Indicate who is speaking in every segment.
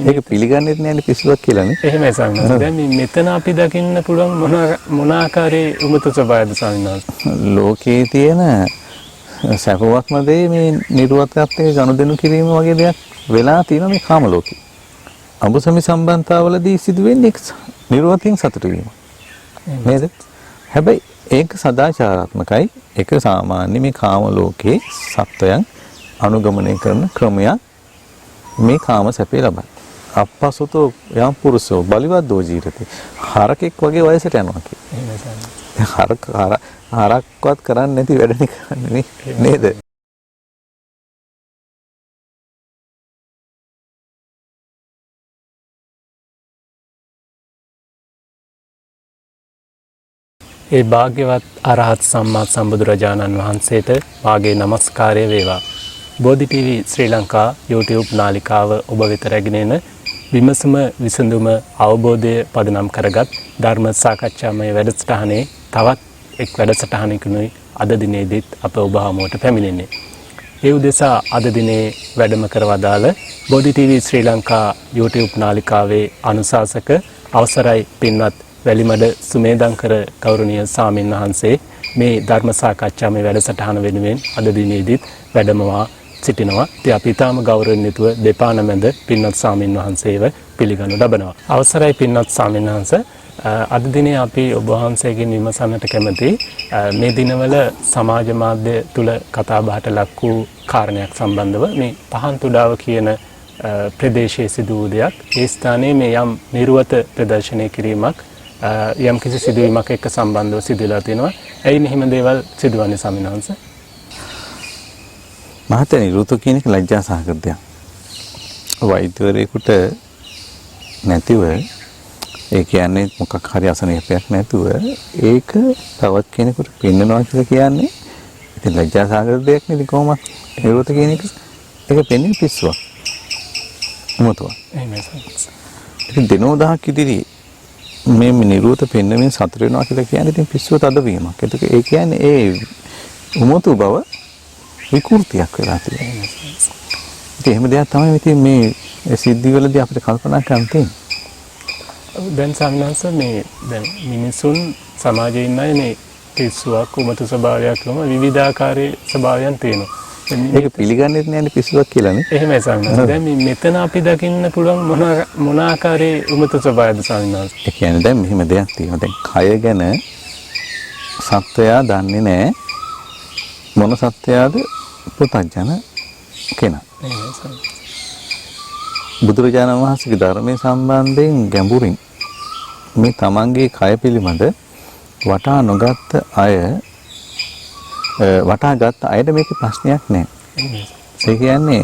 Speaker 1: ඒක පිළිගන්නෙත් නෑනේ පිස්සුවක් කියලානේ.
Speaker 2: එහෙමයි ස්වාමීන් වහන්සේ. දැන් මේ මෙතන අපි දකින්න පුළුවන් මොන ආකාරයේ උමතු ස්වභාවයද ස්වාමීන් වහන්සේ?
Speaker 1: ලෝකයේ තියෙන සැපවත්ම දේ මේ නිර්වතයත් එක්ක ගනුදෙනු කිරීම වගේ දෙයක් වෙලා තියෙනවා මේ කාම ලෝකේ. අඹසමි සම්බන්ධතාවලදී සිදුවෙන්නේ නිර්වතයෙන් සතුටු වීම. නේද? හැබැයි ඒක සදාචාරාත්මකයි. ඒක සාමාන්‍ය මේ කාම ලෝකේ සත්වයන් අනුගමනය කරන ක්‍රමයක් මේ කාම සැපේ ලබන. අපසුතෝ යම් පුරුෂෝ බලිවද්දෝ ජීවිතේ. හරකෙක් වගේ වයසට යනවා කියන්නේ. හරක්වත් කරන්නේ නැති වැඩනේ කරන්නේ නේද?
Speaker 2: ඒ භාග්‍යවත් අරහත් සම්මා සම්බුදුරජාණන් වහන්සේට වාගේ নমස්කාරය වේවා. බෝධි TV ශ්‍රී ලංකා YouTube නාලිකාව ඔබ වෙත රැගෙන එන විමසුම විසඳුම අවබෝධය පදනම් කරගත් ධර්ම සාකච්ඡාමය වැඩසටහනේ තවත් එක් වැඩසටහනකිනුයි අද දිනේදීත් අප ඔබ හමුවට පැමිණෙන්නේ. ඒ උදෙසා අද දිනේ වැඩම කරවදාළ බෝධි TV ශ්‍රී ලංකා YouTube නාලිකාවේ අනුශාසක අවසරයි පින්වත් වැලිමඩ සුමේදංකර ගෞරවනීය සාමින් වහන්සේ මේ ධර්ම සාකච්ඡාමය වැඩසටහන වෙනුවෙන් අද දිනේදීත් වැඩමවා සිටිනවා. ඉතින් අපි ඊටාම ගෞරවයෙන් යුතුව දෙපා නමැද පින්වත් සාමින් වහන්සේව පිළිගනු ලබනවා. අවසරයි පින්වත් සාමින් වහන්සේ. අද දිනේ අපි ඔබ වහන්සේගෙන් විමසන්නට කැමති මේ දිනවල සමාජ මාධ්‍ය තුල කතා බහට ලක් වූ කාරණයක් සම්බන්ධව මේ පහන් තුඩාව කියන ප්‍රදේශයේ සිදු වූ දෙයක්. ඒ ස්ථානයේ මේ යම් නිර්වත ප්‍රදර්ශනය කිරීමක් යම් කිසි සිදුවීමක් එක්ක සම්බන්ධව සිදුවලා තියෙනවා. ඇයි මෙහෙම දේවල් සිදුවන්නේ ස්වාමීන් වහන්සේ?
Speaker 1: මහත්තයා ඍතු කියන එක ලැජ්ජා සහගත දෙයක්. වෛද්‍යවරයෙකුට නැතිව ඒ කියන්නේ මොකක් හරි අසනීපයක් නැතුව ඒක තවත් කෙනෙකුට පෙන්නනවා කියලා කියන්නේ ඉතින් ලැජ්ජා සහගත දෙයක් නෙද කොහොමද? ඍතු කියන එක ඒක පෙන්නේ පිස්සුවක්. මොතෝ.
Speaker 2: එහෙමයි.
Speaker 1: ඉතින් දිනෝ දහක් ඉදිරියේ මේ නිරූත පෙන්වමින් සතුට වෙනවා කියලා කියන්නේ ඉතින් පිස්සුව තදවීමක්. ඒ කියන්නේ ඒ උමතු බව විකෘතියක් වෙලා තියෙනවා. ඉතින් එහෙම දෙයක් තමයි ඉතින් මේ සිද්ධිවලදී අපිට කල්පනා කරන්න තියෙන්නේ.
Speaker 2: දැන් සම්මාස මේ දැන් මිනිසුන් සමාජයේ ඉන්න අය මේ පිස්සුවක් උමතු ස්වභාවයක් ලොම විවිධාකාරයේ ස්වභාවයන් තියෙනවා.
Speaker 1: ඒක පිළිගන්නෙත් නෑනේ පිස්සුවක් කියලානේ.
Speaker 2: එහෙමයි සම්මාස. දැන් මේ මෙතන අපි දකින්න පුළුවන් මොන ආකාරයේ උමතු ස්වභාවයද සම්මාස?
Speaker 1: ඒ කියන්නේ දැන් මෙහෙම දෙයක් තියෙනවා. දැන් කය ගැන සත්වයා දන්නේ නෑ මොන සත්‍යයද පුතඥන කෙනා. බුදුරජාණන් වහන්සේගේ ධර්මයේ සම්බන්ධයෙන් ගැඹුරින් මේ තමන්ගේ කය පිළිබඳ වටා නොගත් අය වටාගත් අයට මේක ප්‍රශ්නයක් නෑ. ඒ කියන්නේ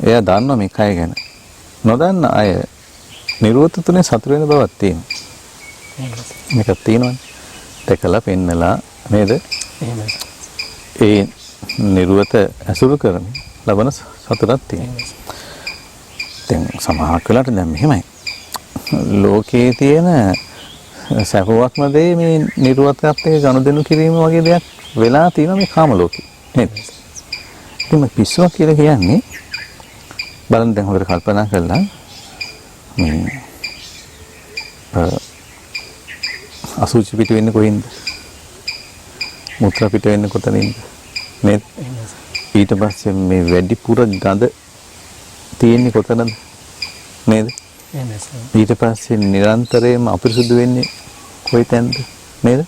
Speaker 1: එයා දන්නවා මේ කය ගැන. නොදන්න අය නිරෝධ තුනේ සතුට වෙන බවක් තියෙනවා. මේකක් තියෙනවනේ. දැකලා පෙන්නලා නේද? ඒ නිර්වත ඇසුරු කරමින් ලබන සතුටක් තියෙනවා. දැන් සමහරක් වෙලාවට දැන් මෙහෙමයි. ලෝකයේ තියෙන සැපවත්ම දේ මේ නිර්වතයත් එක්ක ගනුදෙනු කිරීම වගේ දෙයක් වෙලා තියෙනවා මේ කාම ලෝකේ. නේද? ඉතින් පිස්සුවක් කියලා කියන්නේ බලන්න දැන් හොඳට කල්පනා කරලා මේ අසුචි පිට වෙන්නේ කොහෙන්ද? මුත්‍රා පිට වෙන්නේ කොතනින්ද? නේද? ඊට පස්සේ මේ වැඩිපුර ගඳ තියෙන්නේ කොතනද? නේද? ඊට පස්සේ නිරන්තරයෙන්ම අපිරිසුදු වෙන්නේ කොහෙතැනද? නේද?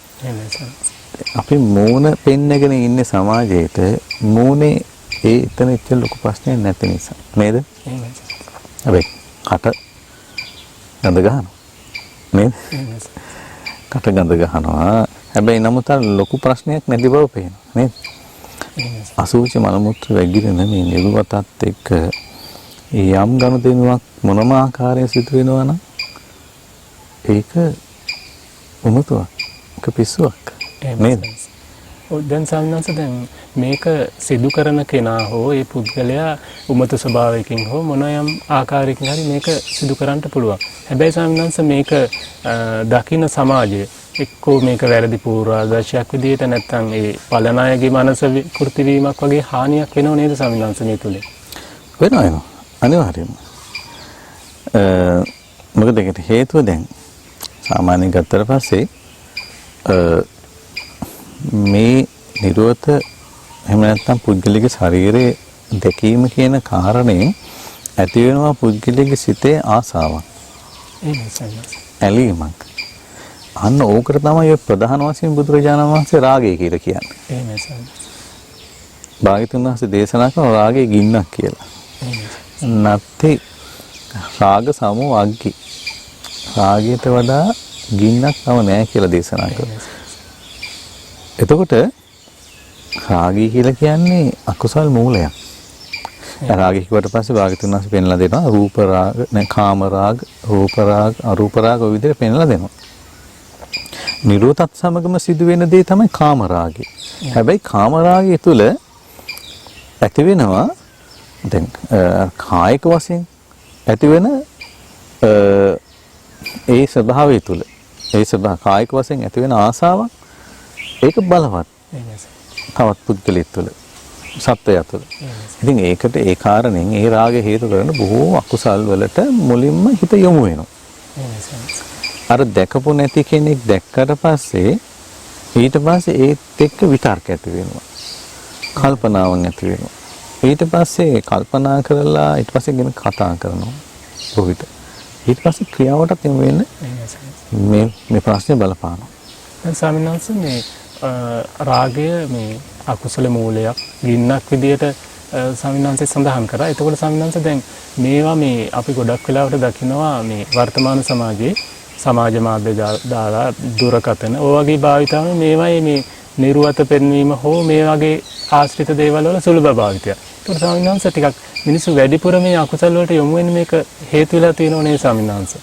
Speaker 1: අපි මූණ පෙන්නගෙන ඉන්නේ සමාජයේට මූණේ ඒ එතන ඉච්ච ලොකු ප්‍රශ්නයක් නැති නිසා. නේද? හැබැයි කට ගඳ ගන්නවා. නේද? කට ගඳ ගන්නවා. හැබැයි නමුත් ලොකු ප්‍රශ්නයක් නැති බව පේනවා. නේද? අසුචි මල මුත්‍ර වැගිරෙන මේ නිර්වතත් එක්ක යම් ගනුදෙනුවක් මොනම ආකාරයෙන් සිදු වෙනවා නම් ඒක උමතුවක්. ඒක පිස්සුවක්. නේද?
Speaker 2: දැන් සම්මාස දැන් මේක සිදු කරන කෙනා හෝ ඒ පුද්ගලයා උමතු ස්වභාවයකින් හෝ මොන යම් ආකාරයකින් හරි මේක සිදු කරන්න පුළුවන්. හැබැයි සම්මාස මේක දකින්න සමාජයේ එක්කෝ මේක වැරදි පූර්වාදර්ශයක් විදිහට නැත්නම් ඒ පලනායගේ මනස විකෘති වීමක් වගේ හානියක් වෙනව නේද සම්මාස මේ තුලින්?
Speaker 1: වෙනවා අනිවාර්යයෙන්ම. මොකද ඒකට හේතුව දැන් සාමාන්‍යයෙන් ගත්තට පස්සේ මේ නිරෝධ එහෙම නැත්නම් පුද්ගලික ශරීරයේ දැකීම කියන කාරණයෙන් ඇති වෙනවා පුද්ගලික සිතේ ආසාවක්. ඇලීමක්. අන්න ඕකට තමයි ඔය ප්‍රධාන වශයෙන් බුදුරජාණන් වහන්සේ රාගය කියලා කියන්නේ. භාග්‍යතුන් වහන්සේ දේශනා කරන රාගයේ ගින්නක් කියලා. නැත්te රාග සමෝ අග්ගි. රාගයට වඩා ගින්නක් තව නැහැ කියලා දේශනා කරනවා. එතකොට රාගය කියලා කියන්නේ අකුසල් මූලයක්. රාගය කිව්වට පස්සේ භාග්‍යතුන් වහන්සේ පෙන්ලා දෙනවා රූප රාග, කාම රාග, රූප රාග, අරූප රාග ඔය විදිහට පෙන්ලා දෙනවා. නිරෝධත් සමගම සිදුවෙන දේ තමයි කාම රාගය. හැබැයි කාම රාගය තුල ඇති වෙනවා දැන් කායික වශයෙන් ඇති වෙන ඒ ස්වභාවය තුල කායික වශයෙන් ඇති වෙන ආසාවක් ඒක බලවත්. තවත් පුද්ගලෙක් තුළ සත්වයා තුළ. ඉතින් ඒකට ඒ කාරණෙන් ඒ රාගය හේතු කරගෙන බොහෝ අකුසල් වලට මුලින්ම හිත යොමු වෙනවා. අර දැකපු නැති කෙනෙක් දැක්කට පස්සේ ඊට පස්සේ ඒත් එක්ක විතර්ක ඇති වෙනවා. කල්පනාවන් ඇති වෙනවා. ඊට පස්සේ කල්පනා කරලා ඊට පස්සේ ගෙන කතා කරනවා. කොහොිට. ඊට පස්සේ ක්‍රියාවටත් යොමු වෙන්නේ මේ ප්‍රශ්නේ බලපානවා.
Speaker 2: ස්වාමීන් වහන්සේ මේ රාගය මේ අකුසල මූලයක් ගින්නක් විදියට ස්වාමීන් වහන්සේ සඳහන් කරා. එතකොට ස්වාමීන් වහන්සේ දැන් මේවා මේ අපි ගොඩක් වෙලාවට දකිනවා මේ වර්තමාන සමාජයේ සමාජ මාධ්‍ය දාලා දුරකථන ඔය වගේ භාවිතාව මේවයි මේ නිර්වත පෙන්වීම හෝ මේ වගේ ආශ්‍රිත දේවල් වල සුලභ භාවිතය. ඒකට ස්වාමීන් වහන්සේ ටිකක් මිනිස්සු වැඩිපුර මේ අකුසල වලට යොමු වෙන්නේ මේක හේතු වෙලා තියෙනව නේ ස්වාමීන් වහන්සේ.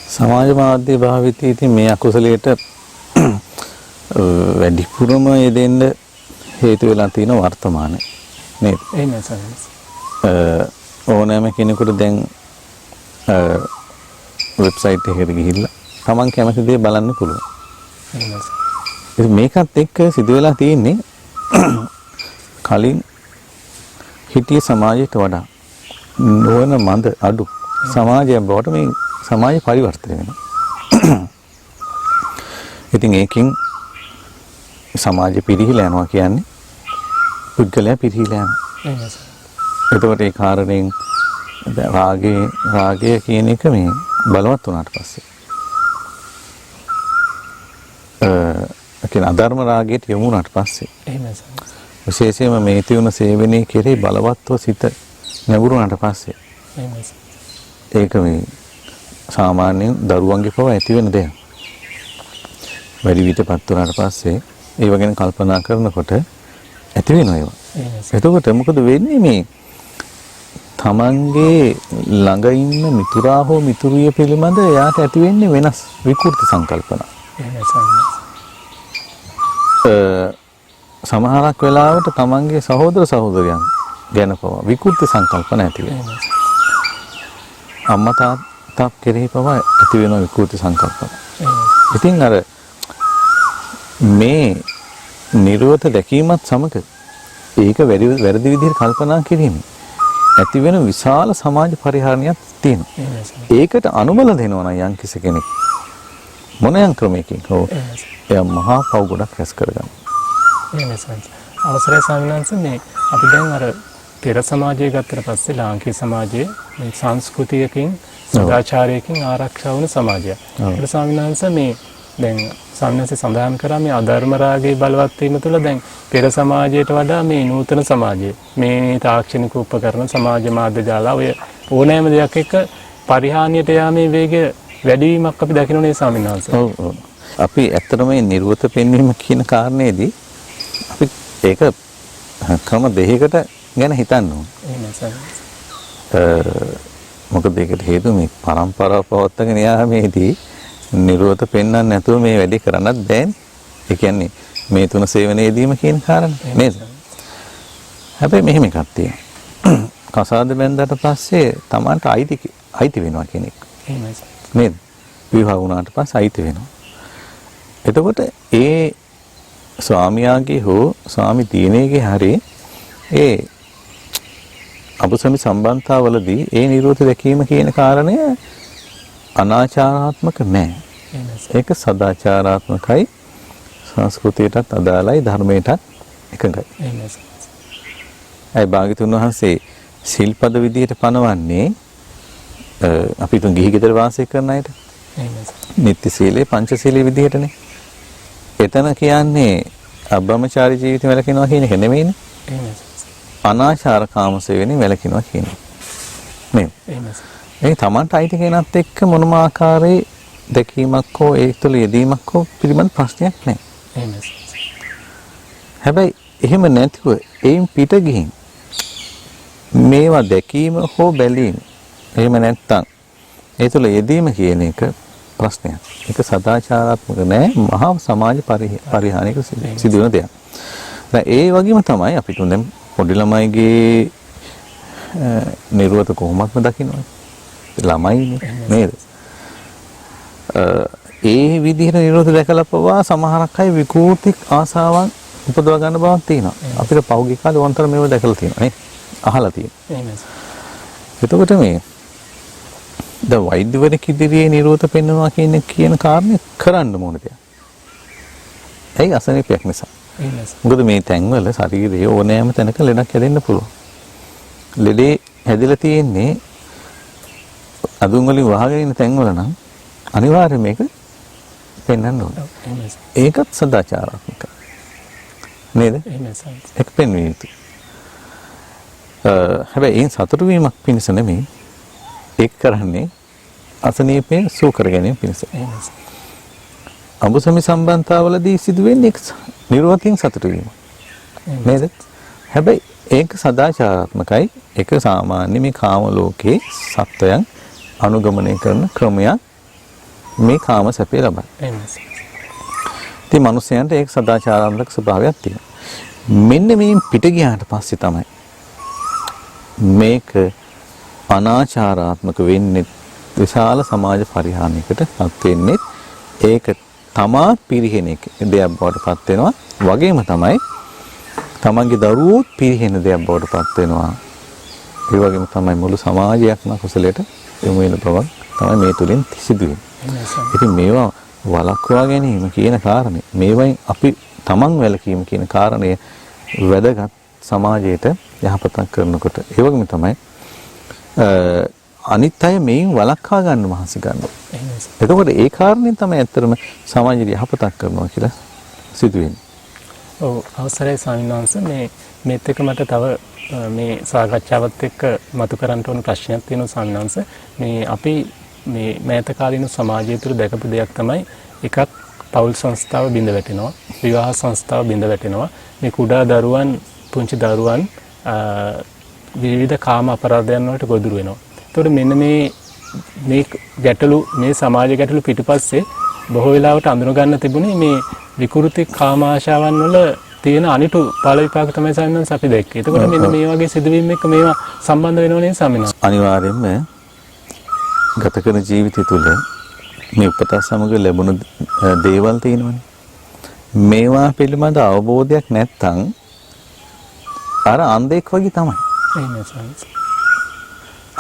Speaker 1: සමාජ මාධ්‍ය භාවිතයේ ඉතින් මේ අකුසලයට වැඩිපුරම යෙදෙන්න හේතු වෙලා තියෙන වර්තමානයේ නේද?
Speaker 2: එහෙමයි ස්වාමීන්.
Speaker 1: ඕනෑම කෙනෙකුට දැන් වෙබ්සයිට් එකකට ගිහිල්ලා තමන් කැමති දේ බලන්න පුළුවන්. එහෙමයි. මේකත් එක්ක සිදු වෙලා තියෙන්නේ කලින් හිටිය සමාජයට වඩා නොවන මන්ද අඩු සමාජයක් බවට මේ සමාජය පරිවර්තනය වෙනවා. ඉතින් ඒකෙන් සමාජය පිරිහිලා යනවා කියන්නේ පුද්ගලයා පිරිහිලා යනවා. එතකොට ඒ කාරණයෙන් රාගය කියන එක මේ බලවත් වුණාට පස්සේ කියන අධර්ම රාගයට යොමු වුණාට පස්සේ විශේෂයෙන්ම මේ තියුණ සේවනයේ කෙරෙහි බලවත්ව සිත නැඹුරුනාට පස්සේ ඒක මේ සාමාන්‍යයෙන් දරුවන්ගේ පව ඇති වෙන දෙයක්. වැඩි විටපත් වුණාට පස්සේ ඒව ගැන කල්පනා කරනකොට ඇති වෙනවා ඒවා. එතකොට මොකද වෙන්නේ මේ තමන්ගේ ළඟ ඉන්න මිතුරා හෝ මිතුරිය පිළිබඳ එයාට ඇති වෙන්නේ වෙනස් විකෘති සංකල්පනා. සමහරක් වෙලාවට තමන්ගේ සහෝදර සහෝදරයන් ගැන පවා විකෘති සංකල්පන ඇති වෙනවා. අම්මා තාත්තා කෙරෙහි පවා ඇති වෙන විකෘති සංකල්පන. ඉතින් අර මේ නිරෝධ දැකීමත් සමග ඒක වැරදි විදිහට කල්පනා කිරීම ඇති වෙන විශාල සමාජ පරිහරණයක් තියෙනවා. ඒකට අනුබල දෙනවා නම් යම් කිසි කෙනෙක් මොන යම් ක්‍රමයකින් හෝ එයා මහා පව් ගොඩක් රැස් කරගන්නවා.
Speaker 2: අවසරයි ස්වාමීන් වහන්සේ මේ අපි දැන් අර පෙර සමාජය ගත්තට පස්සේ ලාංකික සමාජයේ මේ සංස්කෘතියකින් සදාචාරයකින් ආරක්ෂා වුණ සමාජයක්. ඒක ස්වාමීන් වහන්සේ මේ දැන් සම්නසේ සඳහන් කරා මේ අධර්ම රාගයේ බලවත් වීම තුළ දැන් පෙර සමාජයට වඩා මේ නූතන සමාජයේ මේ තාක්ෂණික උපකරණ සමාජ මාධ්‍ය ජාලා ඔය ඕනෑම දෙයක් එක්ක පරිහානියට යාමේ වේගය වැඩි වීමක් අපි දකින්නේ ස්වාමීන් වහන්සේ.
Speaker 1: ඔව්. අපි ඇත්තටම මේ නිර්වත පෙන්වීම කියන කාරණේදී අපි ඒක ක්‍රම දෙකකට ගැන හිතන්න ඕනේ. මොකද ඒකට හේතුව මේ පරම්පරාව පවත්වාගෙන යාමේදී නිරෝධ පෙන්වන්න නැතුව මේ වැඩේ කරන්නත් බෑනේ. ඒ කියන්නේ මේ තුන සේවනයේදීම කියන කාරණේ නේද? හැබැයි මෙහෙම එකක් තියෙනවා. කසාද බැන්දට පස්සේ Tamanට අයිති වෙනවා කෙනෙක්.
Speaker 2: එහෙමයි.
Speaker 1: නේද? විවාහ වුණාට පස්සේ අයිති වෙනවා. එතකොට ඒ ස්වාමියාගේ හෝ ස්වාමි දිනේගේ හරි ඒ අබුසමි සම්බන්ධතාවවලදී ඒ නිරෝධ දැකීම කියන කාරණය අනාචාරාත්මක නෑ. ඒක සදාචාරාත්මකයි, සංස්කෘතියටත් අදාළයි, ධර්මයටත් එකඟයි. ඒ භාග්‍යතුන් වහන්සේ සිල්පද විදියට පනවන්නේ අපි තුන් ගිහි ගෙදර වාසය කරන අයට. නිත්‍ය සීලේ පංච සීලේ විදියටනේ. එතන කියන්නේ අබ්‍රහ්මචාරී ජීවිතය වැළකෙනවා කියන එක නෙමෙයිනේ. අනාචාර කාමසේවනේ වැළකෙනවා කියන්නේ. නේ. ඒ තමන්ට අයිති කෙනත් එක්ක මොනම ආකාරයේ දැකීමක් හෝ ඒ තුළ යෙදීමක් හෝ පිළිබඳ ප්‍රශ්නයක් නැහැ. හැබැයි එහෙම නැතිව එයින් පිට ගිහින් මේවා දැකීම හෝ බැලීම එහෙම නැත්තම් ඒ තුළ යෙදීම කියන එක ප්‍රශ්නයක්. ඒක සදාචාරාත්මක නෑ, මහා සමාජ පරිහානියක සිදුවන දෙයක්. දැන් ඒ වගේම තමයි අපි තුන් දැන් පොඩි ළමයිගේ නිර්වත කොහොමත්ම දකින්නවනේ. ළමයිනේ නේද? ඒ විදිහට නිරෝධ දැකලා පවා සමහරක් අය විකෘති ආසාවන් උපදව ගන්න බවක් තියෙනවා. අපිට පෞද්ගලික කාලේ වන්තර මේව දැකලා තියෙනවා නේ. අහලා තියෙනවා. එතකොට මේ ද වෛද්‍යවරයෙක් ඉදිරියේ නිරෝධ පෙන්වනවා කියන කාරණේ කරන්න ඕන දෙයක්. ඒයි අසනීපයක් නිසා. මොකද මේ තැන්වල ශරීරයේ ඕනෑම තැනක ලෙඩක් හැදෙන්න පුළුවන්. ලෙඩේ හැදිලා තියෙන්නේ අදුන් වලින් වහගෙන ඉන්න තැන්වල නම් අනිවාර්යයෙන් මේක පෙන්වන්න ඕන. ඒකත් සදාචාරාත්මකයි. නේද? ඒක පෙන්විය යුතුයි. හැබැයි ඒ සතුටු වීමක් පිණිස නෙමෙයි. ඒක කරන්නේ අසනීපය සුව කර ගැනීම පිණිස. අඹුසමි සම්බන්ධතාවවලදී සිදුවෙන්නේ නිරෝධයෙන් සතුටු වීම. නේද? හැබැයි ඒක සදාචාරාත්මකයි. ඒක සාමාන්‍ය මේ කාම ලෝකේ සත්වයන් අනුගමනය කරන ක්‍රමයක්. මේ කාම සැපේ ලබන. ඉතින් මිනිස්යන්ට ඒක සදාචාරාත්මක ස්වභාවයක් තියෙනවා. මෙන්න මේ පිට ගියාට පස්සේ තමයි මේක අනාචාරාත්මක වෙන්නේ, විශාල සමාජ පරිහානියකට පත් වෙන්නේ. ඒක තමා පිරිහෙන දෙයක් බවට පත් වෙනවා. වගේම තමයි තමන්ගේ දරුවෝත් පිරිහෙන දෙයක් බවට පත් වෙනවා. ඒ වගේම තමයි මුළු සමාජයක්ම කුසලයට යොමු වෙන බවක් තමයි මේ තුලින් සිදුවෙන්නේ. ඉතින් මේවා වළක්වා ගැනීම කියන කාරණේ, මේවෙන් අපි තමන් වැළකීම කියන කාරණය වැදගත් සමාජයට යහපතක් කරනකොට. ඒ වගේම තමයි අනිත් අය මේන් වළක්වා ගන්න මහන්සි ගන්නවා. එතකොට ඒ කාරණේ තමයි ඇත්තටම සමාජයට යහපතක් කරනවා කියලා සිදුවෙන්නේ.
Speaker 2: ඔව්, අවසරයි ස්වාමීන් වහන්සේ. මේත් එක්ක මට තව මේ සාකච්ඡාවත් එක්ක මතු කරන්න ඕන ප්‍රශ්නයක් තියෙනවා ස්වාමීන් වහන්සේ. මේ අපි මේ මෑත කාලීන සමාජය තුළ දැකපු දෙයක් තමයි, එකක් පෞල් සංස්ථාව බිඳ වැටෙනවා, විවාහ සංස්ථාව බිඳ වැටෙනවා. මේ කුඩා දරුවන්, පුංචි දරුවන් විවිධ කාම අපරාධයන් වලට ගොදුරු වෙනවා. එතකොට මෙන්න මේ ගැටලු, මේ සමාජ ගැටලු පිටිපස්සේ බොහෝ වෙලාවට අඳුන ගන්න තිබුණේ මේ විකෘති කාම ආශාවන් වල තියෙන අනිටු ඵල විපාක තමයි සම්මන්ස අපි දැක්කේ. එතකොට මෙන්න මේ වගේ සිදුවීම් එක්ක මේවා සම්බන්ධ වෙනව නේද සම්මන්ස?
Speaker 1: අනිවාර්යයෙන්ම ගත කරන ජීවිතය තුළ මේ උපත සමග ලැබුණු දේවල් තියෙනවනේ. මේවා පිළිබඳ අවබෝධයක් නැත්නම් අර අන්ධෙක් වගේ තමයි.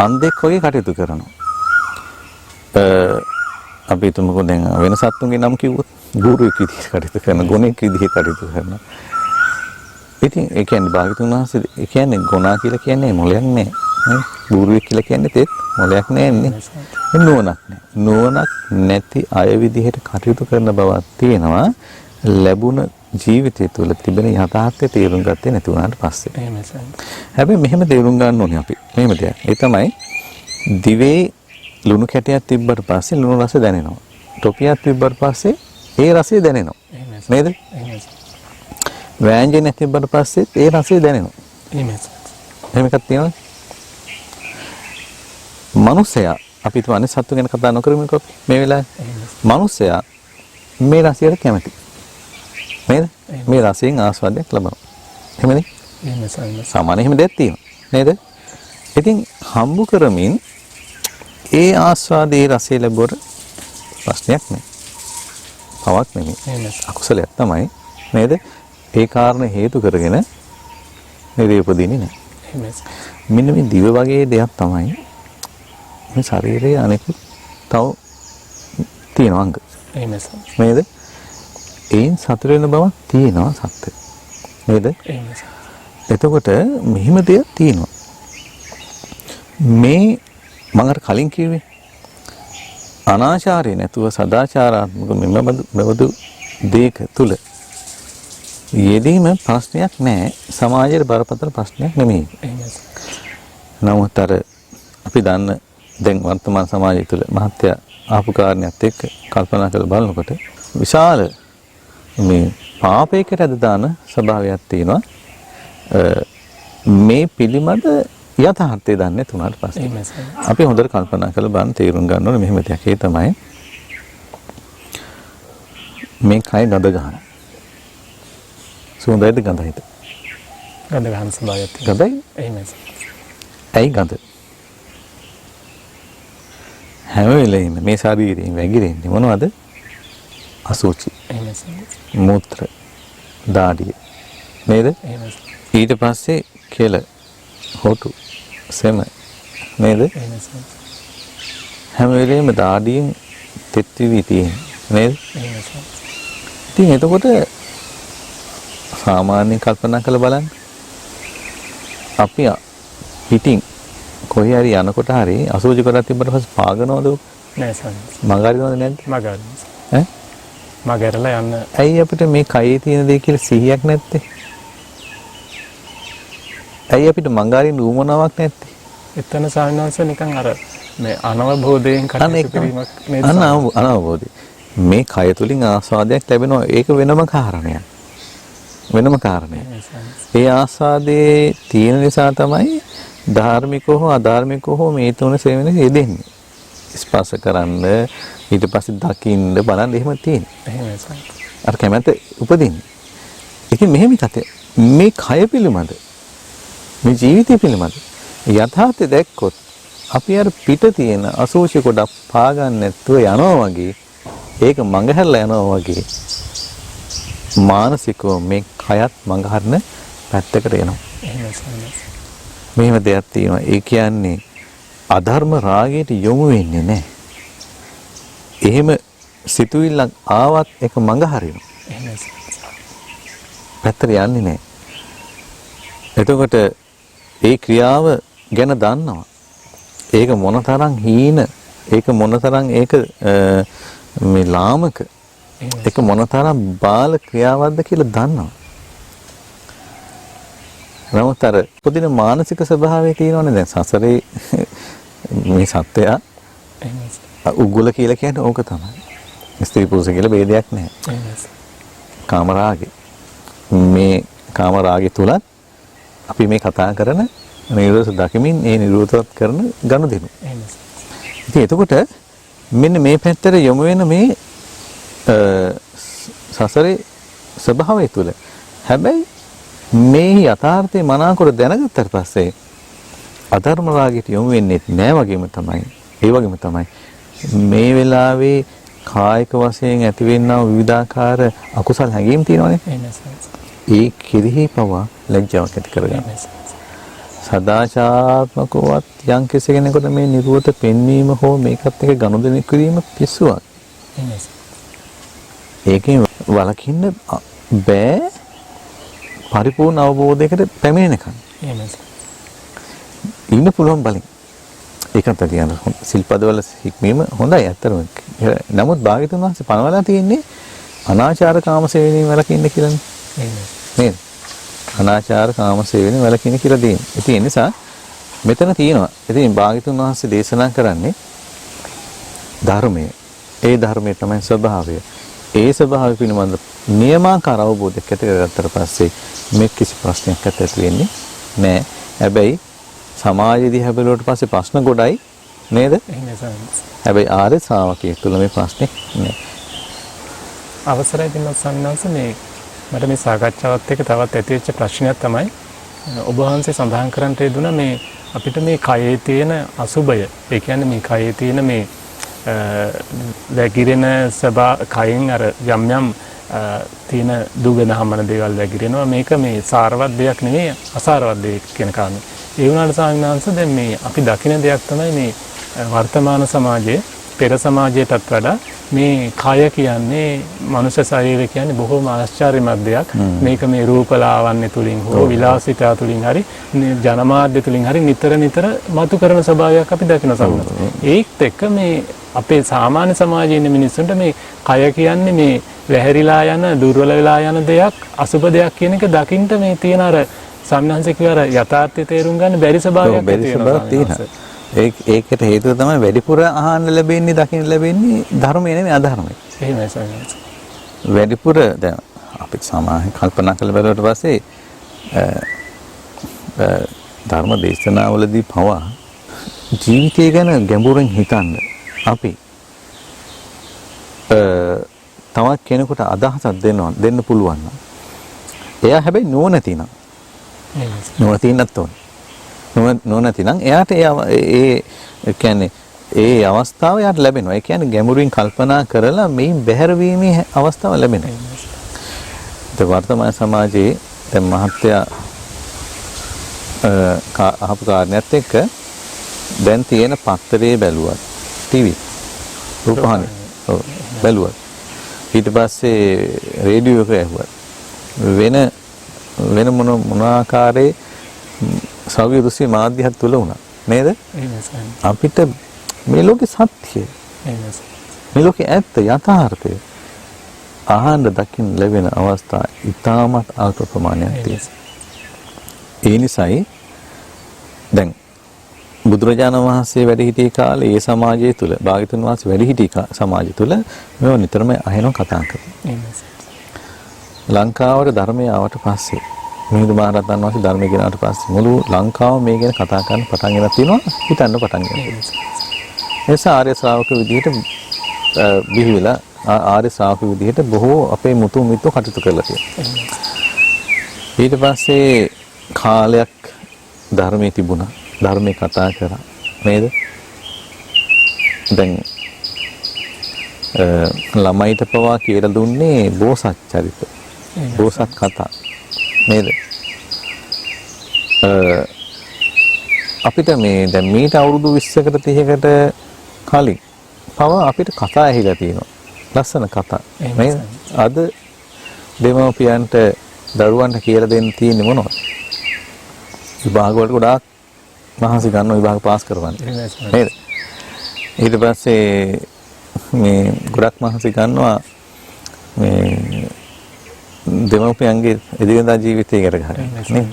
Speaker 1: අන්ධෙක් වගේ කටයුතු කරනවා. අපි තුමුකෝ දැන් වෙන සත්තුන්ගේ නම් කිව්වොත් ගුරුවෙක් විදිහට කටයුතු කරන, ගුණෙක් විදිහට කටයුතු කරනවා. ඉතින් ඒ කියන්නේ භාගතුන් වහන්සේ ඒ කියන්නේ ගුණා කියලා කියන්නේ මොලයක් නෑ. නේ? ගුරුවෙක් කියලා කියන්නේ තෙත් මොලයක් නෑනේ. නුවණක් නෑ. නුවණක් නැති අය විදිහට කටයුතු කරන බවක් තියෙනවා. ලැබුණ ජීවිතය තුළ තිබෙන යථාර්ථය තේරුම් ගත්තේ නැති වුණාට පස්සේ. හැබැයි මෙහෙම තේරුම් ගන්න ඕනේ අපි. මෙහෙම දෙයක්. ඒ තමයි දිවේ ලුණු කැටයක් තිබ්බට පස්සේ ලුණු රස දැනෙනවා. ටොපියක් තිබ්බට පස්සේ ඒ රසය දැනෙනවා. නේද? වෑංජනයක් තිබ්බට පස්සේ ඒ රසය දැනෙනවා. එහෙම එකක් තියෙනවද? මනුස්සයා, අපි තුමන්නේ සත්තු ගැන කතා නොකරමුකෝ මේ වෙලාවේ. මනුස්සයා මේ රසයට කැමති. නේද? මේ රසයෙන් ආස්වාදයක් ලබනවා. එහෙමනේ? සාමාන්‍ය එහෙම දෙයක් තියෙනවා. නේද? ඉතින් හම්බු කරමින් ඒ ආස්වාදයේ රසය ලැබුවට ප්‍රශ්නයක් නෑ. පවක් නෙමෙයි. අකුසලයක් තමයි. නේද? ඒ කාරණේ හේතු කරගෙන නිරේ උපදින්නේ නෑ. මෙන්න මේ දිව වගේ දෙයක් තමයි මේ ශරීරයේ අනෙකුත් තව තියෙන අංග.
Speaker 2: එහෙමයි සර්.
Speaker 1: නේද? ඒන් සතුට වෙන බවක් තියෙනවා සත්‍ය. නේද?
Speaker 2: එහෙමයි සර්.
Speaker 1: එතකොට මෙහිම දෙයක් තියෙනවා. මේ මම අර කලින් කිව්වේ අනාචාරය නැතුව සදාචාරාත්මක මෙබඳු දෙයක තුල යෙදීම ප්‍රශ්නයක් නෑ. සමාජයේ බරපතල ප්‍රශ්නයක් නෙමෙයි.
Speaker 2: එහෙමයි සර්.
Speaker 1: නමුත් අර අපි දන්න දැන් වර්තමාන සමාජය තුළ මහත්ය ආපු කාරණයක් එක්ක කල්පනා කරලා බලනකොට විශාල මේ පාපයකට ඇද දාන ස්වභාවයක් තියෙනවා. මේ පිළිමද යථාර්ථය දන්නේ තුනට පස්සේ.
Speaker 2: එහෙමයි සර්.
Speaker 1: අපි හොඳට කල්පනා කරලා බලන්න තේරුම් ගන්න ඕනේ මෙහෙම දෙයක්. ඒ තමයි මේ කය ගඳ ගන්න. සුවඳයිද ගඳයිද?
Speaker 2: ගඳ ගන්න ස්වභාවයක් තියෙනවා.
Speaker 1: ගඳයි.
Speaker 2: එහෙමයි සර්.
Speaker 1: ඇයි ගඳ? හැම වෙලෙම මේ ශරීරයෙන් වැగిරෙන්නේ මොනවද? අසුචි,
Speaker 2: එහෙමයි සර්.
Speaker 1: මූත්‍ර, දාඩිය. නේද?
Speaker 2: එහෙමයි සර්.
Speaker 1: ඊට පස්සේ කෙල, හොටු, සෙම. නේද?
Speaker 2: එහෙමයි සර්.
Speaker 1: හැම වෙලෙම දාඩියෙන් තෙත් විවි තියෙන්නේ. නේද?
Speaker 2: එහෙමයි සර්.
Speaker 1: ඉතින් එතකොට සාමාන්‍යයෙන් කල්පනා කරලා බලන්න. අපි පිටින් කොහේ හරි යනකොට හරි අසෝචි කරලා තිබ්බට පස්සේ පාගනවද?
Speaker 2: නෑ සර්.
Speaker 1: මගහරිනවද නැද්ද?
Speaker 2: මගහරිනවා.
Speaker 1: ඈ?
Speaker 2: මගහැරලා යන්න.
Speaker 1: ඇයි අපිට මේ කයේ තියෙන දේ කියලා සිහියක් නැත්තේ? ඇයි අපිට මගහරින්න උවමනාවක් නැත්තේ?
Speaker 2: එතන සාමාන්‍යයෙන් නිකන් අර මේ අනවබෝධයෙන් කටයුතු කිරීමක් නේද?
Speaker 1: අනවබෝධය. මේ කය තුලින් ආස්වාදයක් ලැබෙනවා. ඒක වෙනම කාරණයක්. වෙනම කාරණයක්. ඒ ආස්වාදයේ තියෙන නිසා තමයි ධාර්මිකව හෝ අධාර්මිකව හෝ මේ තුන සේවනයේ යෙදෙන්නේ. ස්පර්ශ කරන්න ඊට පස්සේ දකින්න බලන්න එහෙම තියෙන්නේ.
Speaker 2: එහෙමයි සර්.
Speaker 1: අර කැමැත්ත උපදින්නේ. ඉතින් මෙහෙම කතේ මේ කය පිළිමද මේ ජීවිතය පිළිමද යථාර්ථය දැක්කොත් අපි අර පිට තියෙන අසෝචි ගොඩක් පාගන්න නැතුව යනවා වගේ ඒක මඟහැරලා යනවා වගේ මානසිකව මේ කයත් මඟහරන පැත්තකට එනවා.
Speaker 2: එහෙමයි සර්.
Speaker 1: මෙහෙම දෙයක් තියෙනවා. ඒ කියන්නේ අධර්ම රාගයට යොමු වෙන්නේ නැහැ. එහෙම සිතුවිල්ලක් ආවත් ඒක මඟ හරිනවා.
Speaker 2: එහෙමයි සර්.
Speaker 1: පැත්තට යන්නේ නැහැ. එතකොට ඒ ක්‍රියාව ගැන දන්නවා. ඒක මොනතරම් හීන, ඒක මොනතරම් ඒක මේ ලාමක, ඒක මොනතරම් බාල ක්‍රියාවක්ද කියලා දන්නවා. නමුත් අර පොදින මානසික ස්වභාවය තියෙනවනේ දැන් සසරේ මේ සත්‍යය උගුල කියලා කියන්නේ ඕක තමයි. ස්ත්‍රී පුරුෂ කියලා ભેදයක් නැහැ. කාමරාගේ මේ කාමරාගේ තුලත් අපි මේ කතා කරන නිරෝධ දකිමින් ඒ නිරෝධවත් කරන ගනුදෙනු. ඉතින් එතකොට මෙන්න මේ පැත්තට යොමු වෙන මේ සසරේ ස්වභාවය තුල හැබැයි මේ යථාර්ථය මනාකොට දැනගත්තට පස්සේ අධර්ම රාගයට යොමු වෙන්නේ නැහැ වගේම තමයි. ඒ වගේම තමයි මේ වෙලාවේ කායික වශයෙන් ඇතිවෙනා විවිධාකාර අකුසල් හැඟීම් තියෙනවානේ. ඒ කෙරෙහි පවා ලැජ්ජාවක් ඇති කරගන්න. සදාචාරාත්මකවත් යම් කෙනෙකුට මේ නිරෝධ පෙන්වීම හෝ මේකත් එක්ක ගනුදෙනු කිරීම පිස්සුවක්. ඒකෙන් වළකින්න බෑ පරිපූර්ණ අවබෝධයකට පැමිණෙනකන්. ඉන්න පුළුවන් බලෙන්. ඒකත් කියන සිල්පදවල හික්මීම හොඳයි ඇත්තටම. නමුත් භාග්‍යතුන් වහන්සේ පනවලා තියෙන්නේ අනාචාර කාම සේවනයේ වළකින්න කියලානේ. නේද? අනාචාර කාම සේවනයේ වළකින්න කියලා දෙන්නේ. ඉතින් ඒ නිසා මෙතන තියෙනවා. ඉතින් භාග්‍යතුන් වහන්සේ දේශනා කරන්නේ ධර්මය. ඒ ධර්මයේ තමයි ස්වභාවය. ඒ ස්වභාවය පිළිබඳ නියමාකාර අවබෝධයක් ඇති කරගත්තට පස්සේ මේ කිසි ප්‍රශ්නයක් ඇති වෙන්නේ නැහැ. හැබැයි සමාජයේදී හැබැලුවට පස්සේ ප්‍රශ්න ගොඩයි නේද? හැබැයි ආර්ය ශ්‍රාවකයෙක් තුල මේ ප්‍රශ්නේ නැහැ.
Speaker 2: අවසරයි දෙන්නත් සම්මාස මේ මට මේ සාකච්ඡාවත් එක්ක තවත් ඇතිවෙච්ච ප්‍රශ්නයක් තමයි ඔබ වහන්සේ සඳහන් කරන්නට යෙදුන මේ අපිට මේ කයේ තියෙන අසුබය. ඒ කියන්නේ මේ කයේ තියෙන මේ වැగిරෙන කයෙන් අර යම් යම් තියෙන දුගන හමන දේවල් වැగిරෙනවා. මේක මේ සාරවත් දෙයක් නෙමෙයි අසාරවත් දෙයක් කියන කාරණේ. ඒ වුණාට ස්වාමීන් වහන්සේ දැන් මේ අපි දකින දෙයක් තමයි මේ වර්තමාන සමාජයේ පෙර සමාජයටත් වඩා මේ කය කියන්නේ මනුෂ්‍ය ශරීරය කියන්නේ බොහෝම ආශ්චර්යමත් දෙයක්. මේක මේ රූපලාවන්‍ය තුලින් හෝ විලාසිතා තුලින් හරි ජනමාධ්‍ය තුලින් හරි නිතර මතු කරන ස්වභාවයක් අපි දකින සම්මත. ඒත් එක්ක මේ අපේ සාමාන්‍ය සමාජයේ ඉන්න මිනිස්සුන්ට මේ කය කියන්නේ මේ වැහැරිලා යන දුර්වල වෙලා යන දෙයක් අසුබ දෙයක් කියන එක දකින්න මේ තියෙන අර සම්මාංශික අර යථාර්ථය තේරුම් ගන්න බැරි ස්වභාවයක් තියෙනවා.
Speaker 1: ඒකට හේතුව තමයි වැඩිපුර අහන්න ලැබෙන්නේ දකින්න ලැබෙන්නේ ධර්මය නෙමෙයි අධර්මය.
Speaker 2: එහෙමයි සමහරවිට.
Speaker 1: වැඩිපුර දැන් අපි සමාහයෙන් කල්පනා කරලා බලුවට පස්සේ ධර්ම දේශනාවලදී පවා ජීවිතය ගැන ගැඹුරින් හිතන්න අපි තවත් කෙනෙකුට අදහසක් දෙන්න පුළුවන් නම් එයා හැබැයි නුවණැති නම් නුවණැතිනත් ඕනේ. නොනැති නම් එයාට ඒ කියන්නේ ඒ අවස්ථාව එයාට ලැබෙනවා. ඒ කියන්නේ ගැඹුරින් කල්පනා කරලා මේ බැහැරවීමේ අවස්ථාව ලැබෙනවා. ඒ වර්තමාන සමාජයේ දැන් මහත්ය අහපු කාරණයක් එක්ක දැන් තියෙන පත්තරේ බැලුවත් ටීවී රූපහානි බැලුවත් ඊට පස්සේ රේඩියෝ එක ඇහුවත් වෙන මොන ආකාරයේ සෞඛ්‍ය දෘශ්‍ය මාධ්‍යයක් තුල වුණා නේද? අපිට මේ ලෝකේ සත්‍ය මේ ලෝකේ ඇත්ත යථාර්ථය අහන්න දකින්න ලැබෙන අවස්ථා ඉතාමත් අල්ප ප්‍රමාණයක් තියෙනවා. ඒ නිසායි දැන් බුදුරජාණන් වහන්සේ වැඩ සිටි කාලේ ඒ සමාජය තුල භාග්‍යතුන් වහන්සේ වැඩ සිටි සමාජය තුල මේව නිතරම අහනවා කතා කරනවා. ලංකාවට ධර්මය ආවට පස්සේ මිහිඳු මහ රහතන් වහන්සේ ධර්මය ගෙනාවට පස්සේ මුළු ලංකාව මේ ගැන කතා කරන්න පටන් ගන්න තියෙනවා හිතන්න පටන් ගන්නවා. එනිසා ආර්ය ශ්‍රාවක විදිහට බිහි වෙලා ආර්ය ශ්‍රාවක විදිහට බොහෝ අපේ මුතු මිත්තු කටයුතු කරලා තියෙනවා. ඊට පස්සේ කාලයක් ධර්මයේ තිබුණා. ධර්මයේ කතා කරා නේද? දැන් ළමයිට පවා කියලා දුන්නේ බෝසත් චරිත. බෝසත් කතා නේද? අපිට මේ දැන් මීට අවුරුදු 20කට 30කට කලින් පවා අපිට කතා ඇහිලා තියෙනවා. ලස්සන කතා. නේද? අද දෙමව්පියන්ට දරුවන්ට කියලා දෙන්න තියෙන්නේ මොනවද? විභාග වලට ගොඩාක් මහන්සි ගන්නවා විභාග පාස් කරවන්න. නේද? ඊට පස්සේ මේ ගොඩක් මහන්සි ගන්නවා මේ දෙමව්පියන්ගේ එදිනෙදා ජීවිතය ගැන ගන්න.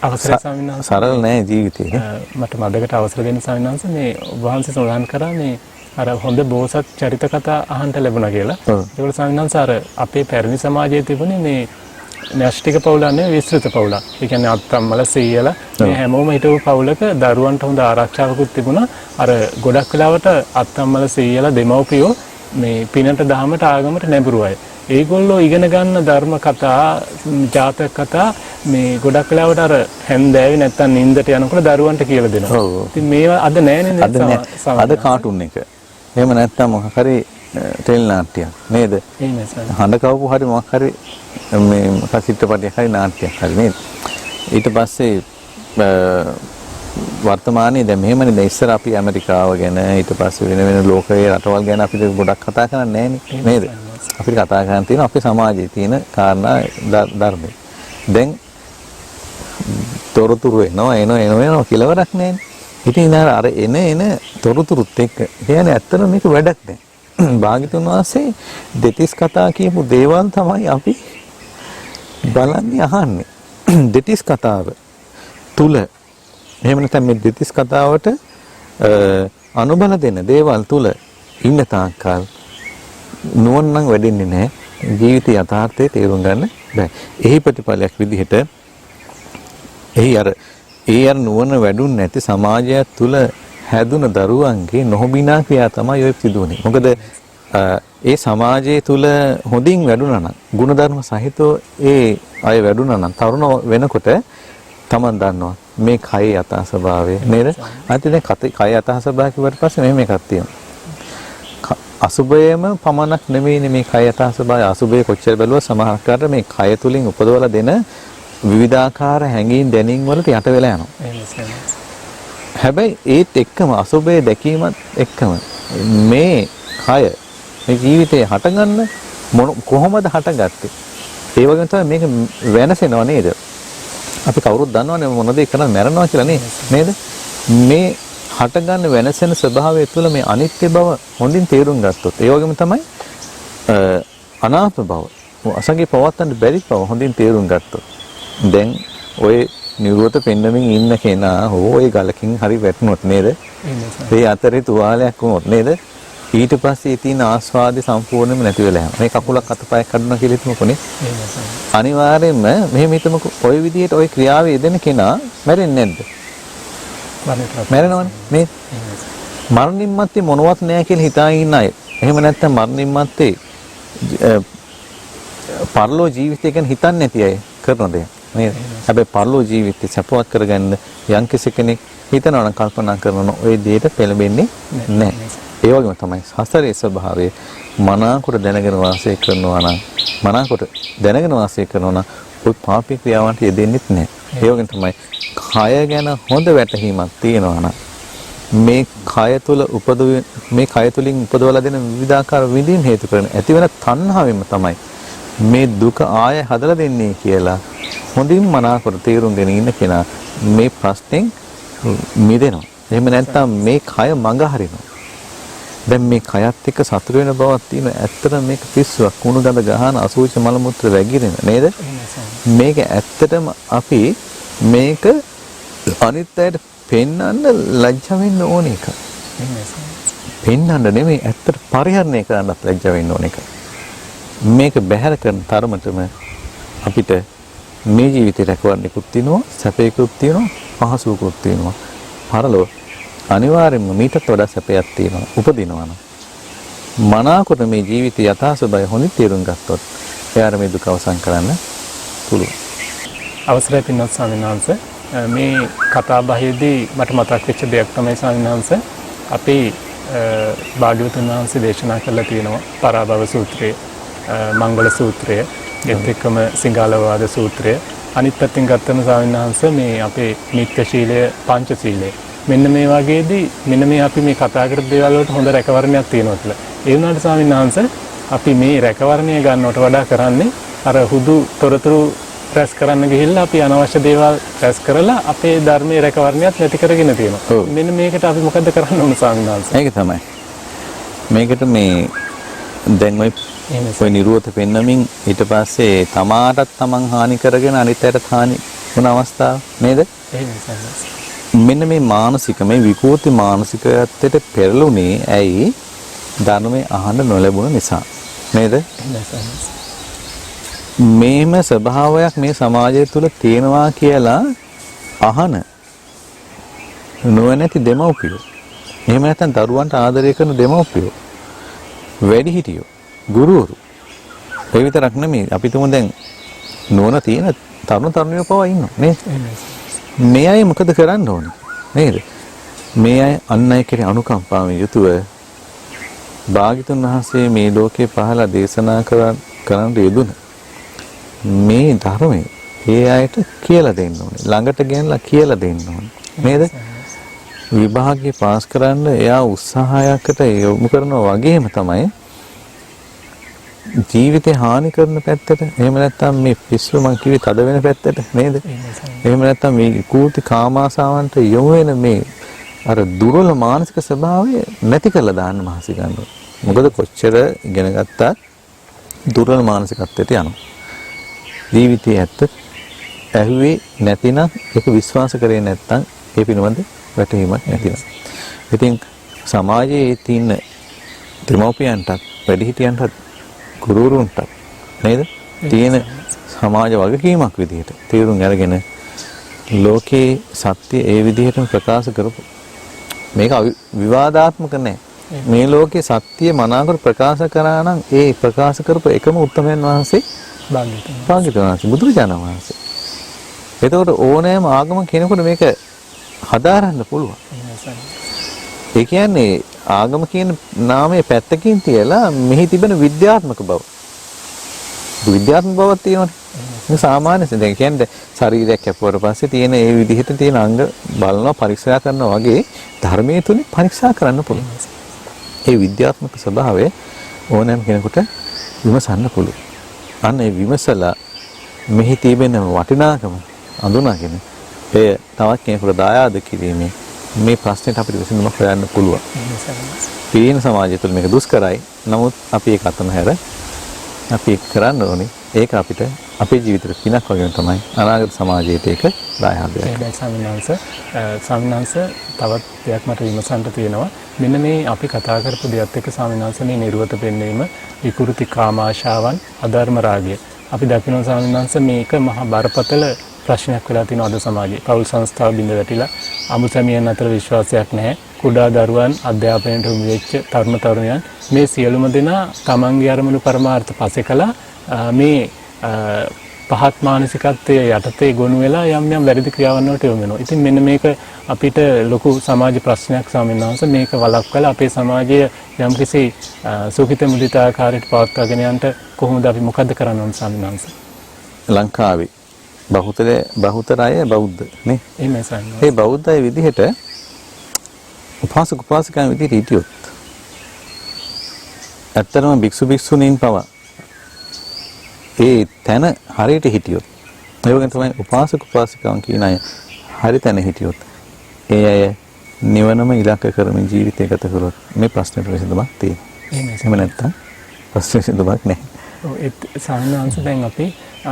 Speaker 2: අවසරයි ස්වාමීන් වහන්සේ.
Speaker 1: සරල නෑ ජීවිතේ.
Speaker 2: මට මදකට අවසර දෙන්න ස්වාමීන් වහන්සේ මේ ඔබ වහන්සේ සඳහන් කරා මේ අර හොඳ බෝසත් චරිත කතා අහන්න ලැබුණා කියලා. ඒකවල ස්වාමීන් වහන්සේ අර අපේ පැරණි සමාජයේ තිබුණේ මේ න්‍යෂ්ටික පවුලක් නෙවෙයි විස්තෘත පවුලක්. ඒ කියන්නේ අත්තම්මල සීයලා මේ හැමෝම හිටපු පවුලක දරුවන්ට හොඳ ආරක්ෂාවකුත් තිබුණා. අර ගොඩක් වෙලාවට අත්තම්මල සීයලා දෙමව්පියෝ මේ පිනට දහමට ආගමට නැඹුරු අය. ඒගොල්ලෝ ඉගෙන ගන්න ධර්ම කතා, ජාතක කතා මේ ගොඩක් වෙලාවට අර හැන්දෑවේ නැත්තම් නිින්දට යනකොට දරුවන්ට කියලා දෙනවා. ඉතින් මේවා අද නෑනේ
Speaker 1: අද කාටුන් එක. එහෙම නැත්තම් මොකක් හරි ටෙලි නාට්‍යයක් නේද? හඬ කවපු හරි මොකක් හරි මේ චිත්‍රපටයක් හරි නාට්‍යයක් හරි නේද? ඊට පස්සේ වර්තමානයේ දැන් මෙහෙමනේ දැන් ඉස්සර අපි ඇමරිකාව ගැන ඊට පස්සේ වෙන ලෝකයේ රටවල් ගැන අපිට ගොඩක් කතා කරන්නේ නෑනේ නේද? අපිට කතා කරන්න තියෙන අපේ සමාජයේ තියෙන කාරණා ධර්මය. දැන් තොරතුරු එනවා කියලාවරක් නෑනේ. ඉතින් අර එන තොරතුරුත් එක්ක කියන්නේ ඇත්තටම මේක වැඩක් නෑ. භාග්‍යතුන් වහන්සේ දෙතිස් කතා කියපු දේවල් තමයි අපි බලන්නේ අහන්නේ. දෙතිස් කතාව තුල එහෙම නැත්නම් මේ දෙතිස් කතාවට අනුබල දෙන දේවල් තුල ඉන්න තාක්කල් නුවණ නම් වැඩෙන්නේ නැහැ. ජීවිත යථාර්ථයේ තේරුම් ගන්න බෑ. එහි ප්‍රතිඵලයක් විදිහට ඒ අර නුවණ වැඩුන් නැති සමාජය තුල හැදුන දරුවන්ගේ නොහොබිනා ක්‍රියා තමයි ඔය සිදුවන්නේ. මොකද ඒ සමාජය තුල හොඳින් වැඩුණා නම් ಗುಣධර්ම සහිතව ඒ අය වැඩුණා නම් තරුණ වෙනකොට තමන් දන්නවා මේ කය යථා ස්වභාවය නේද? අනිත් දැන් කය යථා ස්වභාවය කිව්වට පස්සේ මෙහෙම එකක් තියෙනවා. අසුබයම පමණක් නෙමෙයිනේ මේ කය යථා ස්වභාවය. අසුබය කොච්චර බැලුවා සමහරකට මේ කය තුලින් උපදවලා දෙන විවිධාකාර හැඟීම් දැනීම් වලට යට වෙලා යනවා.
Speaker 2: එහෙමයි සයන්ස්.
Speaker 1: හැබැයි ඒත් එක්කම අසුබේ දැකීමත් එක්කම මේ කය මේ ජීවිතේ හටගන්න කොහොමද හටගත්තේ? ඒ වගේම තමයි මේක වෙනසෙනව නේද? අපි කවුරුත් දන්නවනේ මොන දේ කරන්නේ මැරෙනවා කියලා නේද? මේ හටගන්න වෙනසෙන ස්වභාවය තුළ මේ අනිත්‍ය බව හොඳින් තේරුම් ගත්තොත් ඒ වගේම තමයි අනාත්ම බව අසංගේ පවත්තන්න බැරි බව හොඳින් තේරුම් ගත්තොත් දැන් ඔය නිරෝධ පෙන්නමින් ඉන්න කෙනා ඔය ගලකින් හරි වැටුනොත් නේද? ඒ අතරේ තුවාලයක් වුණොත් නේද? ඊට පස්සේ තියෙන ආස්වාදය සම්පූර්ණයෙන්ම නැති වෙලා යනවා. මේ කකුලක් අතපයක් කඩනවා කියලා හිතමුකෝනේ. අනිවාර්යයෙන්ම මෙහෙම හිතමුකෝ ඔය විදිහට ඔය ක්‍රියාවේ යෙදෙන කෙනා මැරෙන්නේ නැද්ද? මැරෙනවනේ නේද? මරණින් මත්තේ මොනවත් නැහැ කියලා හිතාගෙන ඉන්න අය. එහෙම නැත්නම් මරණින් මත්තේ පරලෝ ජීවිතය ගැන හිතන්නේ නැති අය කරන දේ නේද? හැබැයි පරලෝ ජීවිතය සපවත් කරගන්න යම් කෙනෙක් හිතනවා නම් කල්පනා කරනවා ඔය දෙයට පෙළඹෙන්නේ නැහැ. ඒ වගේම තමයි සසරේ ස්වභාවය මනාකොට දැනගෙන වාසය කරනවා නම් ඔය පාපී ක්‍රියාවන්ට යෙදෙන්නෙත් නැහැ. ඒ වගේම තමයි කය ගැන හොඳ වැටහීමක් තියෙනවා නම් මේ කය තුල මේ කය තුලින් උපදවලා දෙන විවිධාකාර විඳීම් හේතු කරන ඇතිවන තණ්හාවෙම තමයි මේ දුක ආය හදලා දෙන්නේ කියලා හොඳින් මනාකොට තේරුම්ගෙන ඉන්න කෙනා මේ ප්‍රශ්නෙන් මිදෙනවා. එහෙම නැත්නම් මේ කය මඟ හරිනවා. දැන් මේ කයත් එක්ක සතුට වෙන බවක් තියෙන ඇත්තටම මේක පිස්සුවක් කුණු ගඳ ගහන අසුචි මල මුත්‍ර වැගිරෙන නේද? මේක ඇත්තටම අපි මේක අනිත් අයට පෙන්වන්න ලැජ්ජා වෙන්න ඕන එක. පෙන්වන්න නෙමෙයි ඇත්තට පරිහරණය කරන්නත් ලැජ්ජා වෙන්න ඕන එක. මේක බැහැර කරන තරමටම අපිට මේ ජීවිතේ රැකවරණයකුත් තියෙනවා, සැපයකුත් තියෙනවා, පහසුවකුත් තියෙනවා. පරලෝ අනිවාර්යයෙන්ම මීටත් වඩා සැපයක් තියෙනවා. උපදිනවා නම් මනාකොට මේ ජීවිතය යථා ස්වභාවය හොඳින් තේරුම් ගත්තොත් එයාට මේ දුක අවසන් කරන්න පුළුවන්.
Speaker 2: අවසරයි පින්වත් ස්වාමීන් වහන්සේ. මේ කතා බහේදී මට මතක් වෙච්ච දෙයක් තමයි ස්වාමීන් වහන්සේ අපි භාග්‍යවතුන් වහන්සේ දේශනා කළා තියෙනවා පරාභව සූත්‍රය, මංගල සූත්‍රය, ඒත් එක්කම සිංහලවාද සූත්‍රය. අනිත් පැත්තෙන් ගත්තම ස්වාමීන් වහන්සේ මේ අපේ නිත්‍ය ශීලය, පංච සීලය. මෙන්න මේ වගේදී මෙන්න මේ අපි මේ කතා කරපු දේවල් වලට හොඳ රැකවරණයක් තියෙනවා කියලා. ඒ වුණාට ස්වාමීන් වහන්සේ අපි මේ රැකවරණය ගන්නවට වඩා කරන්නේ අර හුදු තොරතුරු රැස් කරන්න ගිහිල්ලා අපි අනවශ්‍ය දේවල් රැස් කරලා අපේ ධර්මයේ රැකවරණයක් නැති කරගෙන තියෙනවා. මෙන්න මේකට අපි මොකද්ද කරන්න ඕන ස්වාමීන් වහන්සේ?
Speaker 1: ඒක තමයි. මේකට මේ දැන් ඔය නිරෝධ පෙන්නමින් ඊට පස්සේ තමාටත් තමන් හානි කරගෙන අනිත් අයට හානි වුණ අවස්ථාව නේද? මෙන්න මේ මානසික මේ විකෘති මානසිකත්වයට පෙරළුනේ ඇයි? ධර්මයේ අහන්න නොලැබුණ නිසා නේද? මේම ස්වභාවයක් මේ සමාජය තුළ තියෙනවා කියලා අහන නොනැති දෙමව්පියෝ, එහෙම නැත්නම් දරුවන්ට ආදරය කරන දෙමව්පියෝ, වැඩිහිටියෝ, ගුරුවරු, ඒ විතරක් නෙමෙයි අපි තුමු දැන් නොන තියෙන තරුණ තරුණියෝ පවා ඉන්නවා නේද? මේ අය මොකද කරන්න ඕනේ නේද? මේ අය අන් අය කෙරේ අනුකම්පාවෙන් යුතුව භාග්‍යතුන් වහන්සේ මේ ලෝකේ පහළ දේශනා කරන්න යෙදුන මේ ධර්මයේ ඒ අයට කියලා දෙන්න ඕනේ. ළඟට ගෙනලා කියලා දෙන්න ඕනේ. නේද? විභාගයේ පාස් කරන්න එයා උත්සාහයකට යොමු කරනවා වගේම තමයි ජීවිතේ හානි කරන පැත්තට, එහෙම නැත්නම් මේ පිස්සු මං කිව්වේ තද වෙන පැත්තට නේද? එහෙම නැත්නම් මේ කූටි කාමාසාවන්ට යොමු වෙන මේ අර දුර්වල මානසික ස්වභාවය නැති කරලා දාන්න මහසි ගන්නවා. මොකද කොච්චර ඉගෙන ගත්තත් දුර්වල මානසිකත්වයට යනවා. ජීවිතයේ ඇත්ත ඇහුවේ නැතිනම් ඒක විශ්වාස කරේ නැත්නම් ඒ පිළිබඳ වැටහීමක් නැතිනම්. ඉතින් සමාජයේ තියෙන දෙමව්පියන්ටත් වැඩිහිටියන්ටත් ගුරුවරුන්ටත් නේද? තියෙන සමාජ වගකීමක් විදිහට තීරුම් අරගෙන ලෝකේ සත්‍ය ඒ විදිහටම ප්‍රකාශ කරපො මේක විවාදාත්මක නැහැ. මේ ලෝකේ සත්‍ය මනාවකට ප්‍රකාශ කරා නම් ඒ ප්‍රකාශ කරපු එකම උත්තමයන් වහන්සේ භාග්‍යවතුන් වහන්සේ බුදුරජාණන් වහන්සේ. එතකොට ඕනෑම ආගම කෙනෙකුට මේක හදාරන්න පුළුවන්. ඒ කියන්නේ ආගම කියන නාමයේ පැත්තකින් තියලා මෙහි තිබෙන විද්‍යාත්මක බව. විද්‍යාත්මක බවක් තියෙනවනේ. මේ සාමාන්‍ය දැන් කියන්නේ ශරීරයක් කැපුවට පස්සේ තියෙන ඒ විදිහට තියෙන අංග බලනවා පරීක්ෂා කරනවා වගේ ධර්මයේ තුලින් පරීක්ෂා කරන්න පුළුවන්. ඒ විද්‍යාත්මක ස්වභාවය ඕනෑම කෙනෙකුට විමසන්න පුළුවන්. අන්න ඒ විමසලා මෙහි තිබෙන වටිනාකම අඳුනාගෙන එය තවත් කෙනෙකුට දායාද කිරීමේ මේ ප්‍රශ්නෙට අපිට විසඳුමක් හොයන්න පුළුවන්. පීන සමාජය තුළ මේක දුෂ්කරයි. නමුත් අපි ඒක අතනහැර අපි ඒක කරන්න ඕනේ. ඒක අපිට අපේ ජීවිතේ පිනක් වගේ තමයි අනාගත සමාජයට ඒක දායාදයක්.
Speaker 2: ඒකයි ස්වාමීන් වහන්සේ තවත් දෙයක් මට විමසන්න තියෙනවා. මෙන්න මේ අපි කතා කරපු දෙයත් එක්ක ස්වාමීන් වහන්සේ මේ නිර්වත පෙන්වීම විකෘති කාමාශාවන් අධර්ම රාගය. අපි දකිනවා ස්වාමීන් වහන්සේ මේක මහා බරපතල ප්‍රශ්නයක් වෙලා තියෙනවා අද සමාජයේ. පෞල් සංස්ථාව බිඳ වැටිලා අමුසැමියන් අතර විශ්වාසයක් නැහැ. කුඩා දරුවන් අධ්‍යාපනයට යොමු වෙච්ච තරුණ තරුණියන් මේ සියලුම දෙනා තමන්ගේ අරමුණු පරමාර්ථ පසෙකලා මේ පහත් මානසිකත්වයේ යටතේ ගොනු වෙලා යම් යම් වැරදි ක්‍රියාවන් වලට යොමු වෙනවා. ඉතින් මෙන්න මේක අපිට ලොකු සමාජ ප්‍රශ්නයක් ස්වාමීන් වහන්සේ. මේක වළක්වලා අපේ සමාජය යම්කිසි සුඛිත මුදිත ආකාරයට පවත්වාගෙන යන්න කොහොමද අපි මොකද්ද කරන්න ඕන ස්වාමීන් වහන්සේ?
Speaker 1: ලංකාවේ බහුතරය බෞද්ධ නේ.
Speaker 2: එහෙමයි ස්වාමීන්
Speaker 1: ඒ බෞද්ධ අය විදිහට උපාසක උපාසිකාන් විදිහට හිටියොත් ඇත්තටම භික්ෂු භික්ෂුණීන් පවා ඒ තැන හරියට හිටියොත් ඒ වගේ තමයි උපාසක උපාසිකාවන් කියන අය හරි තැන හිටියොත් ඒ අය නිවනම ඉලක්ක කරමින් ජීවිතය ගත කරොත් මේ ප්‍රශ්නෙට විසඳුමක් තියෙනවා. එහෙම නැත්නම් ප්‍රශ්න විසඳුමක් නැහැ.
Speaker 2: ඔව් ඒ සාමාන්‍යයෙන් දැන්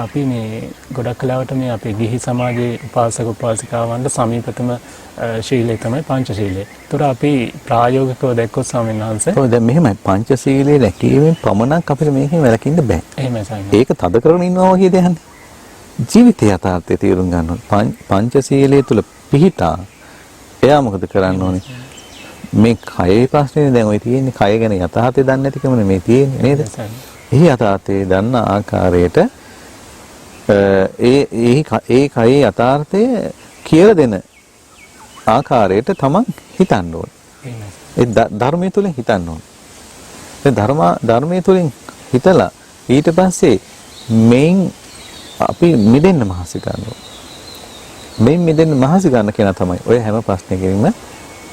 Speaker 2: අපි මේ ගොඩක් කලාවට මේ අපේ ගිහි සමාජයේ උපාසක උපාසිකාවන්ට සමීපතම ශීලය තමයි පංචශීලය. ඒතර අපි ප්‍රායෝගිකව දැක්කොත් ස්වාමීන් වහන්සේ
Speaker 1: ඔව් දැන් මෙහෙමයි පංචශීලයේ රැකීමෙන් පමණක් අපිට මේකෙන් වැළකෙන්න බෑ.
Speaker 2: එහෙමයි ස්වාමීන්.
Speaker 1: ඒක තද කරගෙන ඉන්නවා වගේ දෙයක් නේ. ජීවිතය යථාර්ථය තේරුම් ගන්න ඕනේ. පංචශීලයේ තුල පිහිටා එයා මොකද කරන්න ඕනේ? මේ කයේ ප්‍රශ්නේ දැන් ඔය තියෙන්නේ කය ගැන යථාර්ථය දන්නේ නැතිකමනේ මේ තියෙන්නේ නේද? එහි යථාර්ථය දන්න ආකාරයට ඒ කයේ යථාර්ථය කියලා දෙන ආකාරයට තමන් හිතන්න ඕනේ. ඒ ධර්මයේ තුලින් හිතන්න ඕනේ. ඒ ධර්මයේ තුලින් හිතලා ඊට පස්සේ මේන් අපි මිදෙන්න මහසි ගන්නවා. මේන් මිදෙන්න මහසි ගන්න කෙනා තමයි ඔය හැම ප්‍රශ්නයකින්ම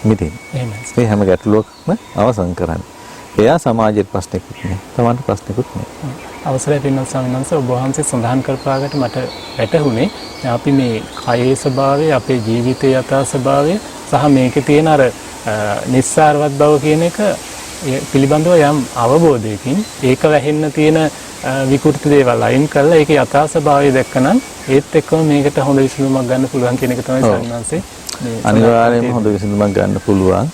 Speaker 1: මිදෙන්නේ. ඒ හැම ගැටලුවක්ම අවසන් කරන්නේ. එයා සමාජයේ ප්‍රශ්නකුත් නෑ. තමන්ට ප්‍රශ්නකුත් නෑ.
Speaker 2: අවසරයි පින්වත් ස්වාමීන් වහන්සේ ඔබ වහන්සේ සඳහන් කරපාකට මට වැටහුනේ අපි මේ කයේ ස්වභාවය අපේ ජීවිතයේ යථා ස්වභාවය සහ මේකේ තියෙන අර නිස්සාරවත් බව කියන එක පිළිබඳව යම් අවබෝධයකින් ඒක වැහෙන්න තියෙන විකෘති දේවල් අයින් කරලා ඒකේ යථා ස්වභාවය දැක්කනම් ඒත් එක්කම මේකට හොඳ විසඳුමක් ගන්න පුළුවන් කියන එක තමයි ස්වාමීන් වහන්සේ
Speaker 1: අනිවාර්යයෙන්ම හොඳ විසඳුමක් ගන්න පුළුවන්.